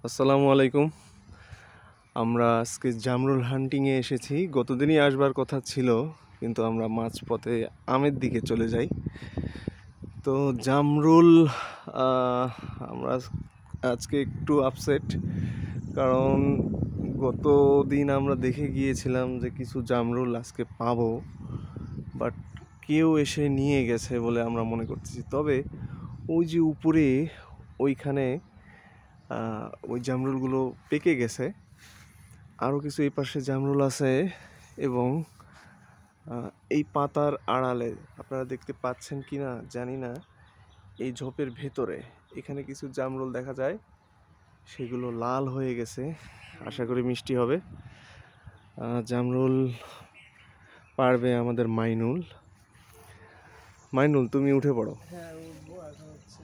আসসালামু আলাইকুম। আমরা আজকে জামরুল হান্টিংয়ে এসেছি। গতদিনই আসবার কথা ছিল, কিন্তু আমরা মাঝপথে আমের দিকে চলে যাই। তো জামরুল আমরা আজকে একটু আপসেট, কারণ গত দিন আমরা দেখে গিয়েছিলাম যে কিছু জামরুল আজকে পাবো, বাট কেউ এসে নিয়ে গেছে বলে আমরা মনে করতেছি। তবে ওই যে উপরে ওইখানে ওই জামরুলগুলো পেকে গেছে। আরও কিছু এই পাশে জামরুল আছে, এবং এই পাতার আড়ালে আপনারা দেখতে পাচ্ছেন কি না জানি না, এই ঝোপের ভেতরে এখানে কিছু জামরুল দেখা যায়, সেগুলো লাল হয়ে গেছে। আশা করি মিষ্টি হবে। জামরুল পারবে আমাদের মাইনুল। মাইনুল, তুমি উঠে পড়ো। হ্যাঁ উঠবো। এখন হচ্ছে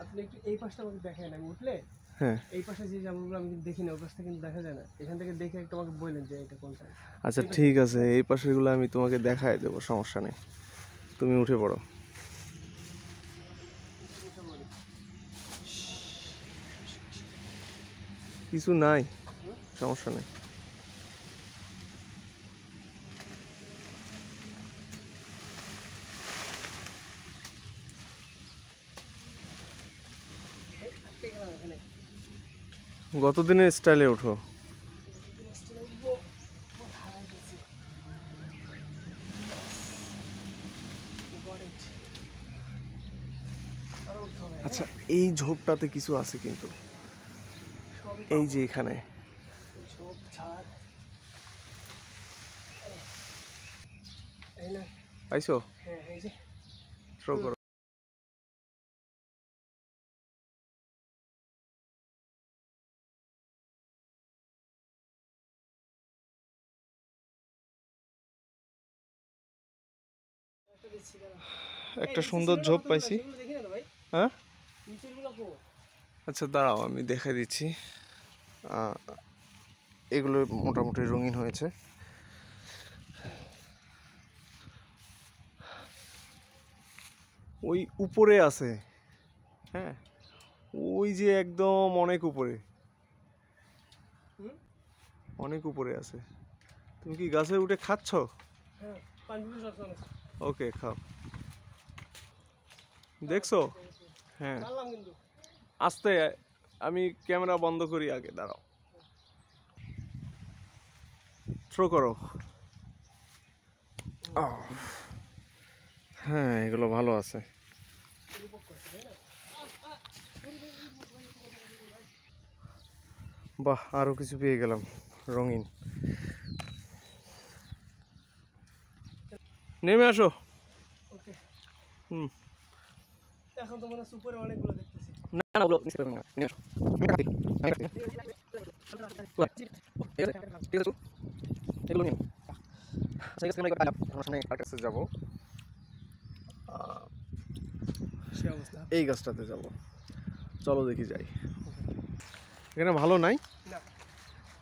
আপনি একটু এই পাশটা আমাকে দেখায় না, আমি উঠলে হ্যাঁ, এই পাশে যে জামগুলো আমি কিন্তু দেখি না, ওই পাশটা কিন্তু দেখা যায় না। এখান থেকে দেখে একটু আমাকে বললেন যে এটা কোনটা। আচ্ছা ঠিক আছে, এই পাশেরগুলো আমি তোমাকে দেখায় দেবো, সমস্যা নেই। তুমি উঠে পড়ো। কিছু নাই, সমস্যা নেই। গতদিনের স্টাইলে ওঠো। আচ্ছা, এই ঝোপটাতে কিছু আছে কিন্তু, এই যে এখানে পাইছো, থ্রো করো। একটা সুন্দর ঝোপ পাইছি। হ্যাঁ, আচ্ছা দাঁড়াও, আমি দেখাই দিচ্ছি। এগুলো মোটামুটি রঙিন হয়েছে। ওই উপরে আছে, হ্যাঁ, ওই যে একদম অনেক উপরে, অনেক উপরে আছে। তুমি কি গাছে উঠে খাচ্ছ? ওকে, খাও। দেখছো? হ্যাঁ, আস্তে, আমি ক্যামেরা বন্ধ করি আগে, দাঁড়াও। থ্রো করো। হ্যাঁ, এগুলো ভালো আছে। বাহ, আরো কিছু পেয়ে গেলাম রঙিন। নেমে আসো। এখন তো মনে হচ্ছে উপরে অনেকগুলো দেখতেছি। না না, ওগুলো মিস করবেন না, নেমে আসো। ঠিক আছে, এগুলো নিন। আমরা কাছে যাবো, সে অবস্থা। এই গাছটাতে যাব। চলো দেখি যাই। এখানে ভালো নাই,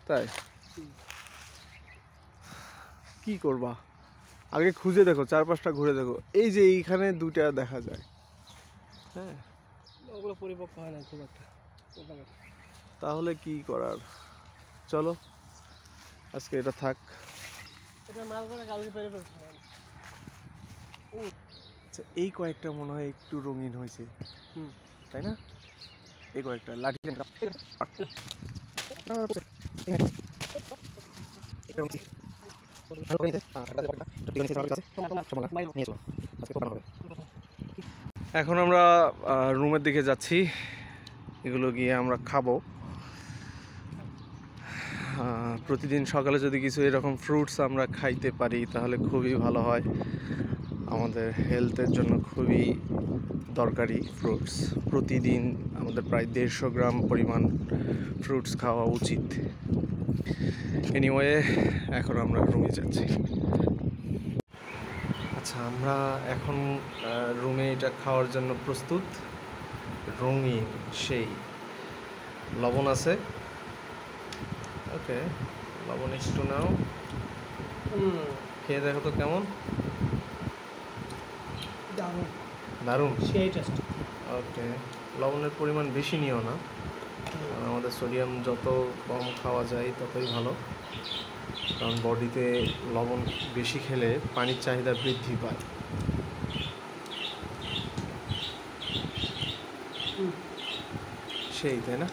তাই কি করবা, আগে খুঁজে দেখো, চারপাশটা ঘুরে দেখো। এই যে এইখানে দুইটা দেখা যায়। হ্যাঁ, ওগুলো পরিপক্ক হয় না খুব একটা। তাহলে কি করার, চলো আজকে এটা থাক। এটা মাছ ধরে কালকে পেরে ফেলতে। আচ্ছা, এই কয়েকটা মনে হয় একটু রঙিন হয়েছে, তাই না? এই কয়েকটা লাঠি এখন আমরা রুমের দিকে যাচ্ছি। এগুলো গিয়ে আমরা খাবো। প্রতিদিন সকালে যদি কিছু এরকম ফ্রুটস আমরা খাইতে পারি তাহলে খুবই ভালো হয়, আমাদের হেলথের জন্য খুবই দরকারি ফ্রুটস। প্রতিদিন আমাদের প্রায় 150 গ্রাম পরিমাণ ফ্রুটস খাওয়া উচিত। এনিওয়ে, এখন আমরা রুমে যাচ্ছি। আচ্ছা, আমরা এখন রুমে এটা খাওয়ার জন্য প্রস্তুত। রঙিন সেই লবণ আছে, ওকে, লবণ একটু নাও, খেয়ে দেখো তো কেমন। দারুণ দারুণ, সেই টেস্ট। ওকে, লবণের পরিমাণ বেশি নিও না, আমাদের সোডিয়াম যত কম খাওয়া যায় ততই ভালো, কারণ বডিতে লবণ বেশি খেলে পানির চাহিদা বৃদ্ধি পায়। সেই তাই না?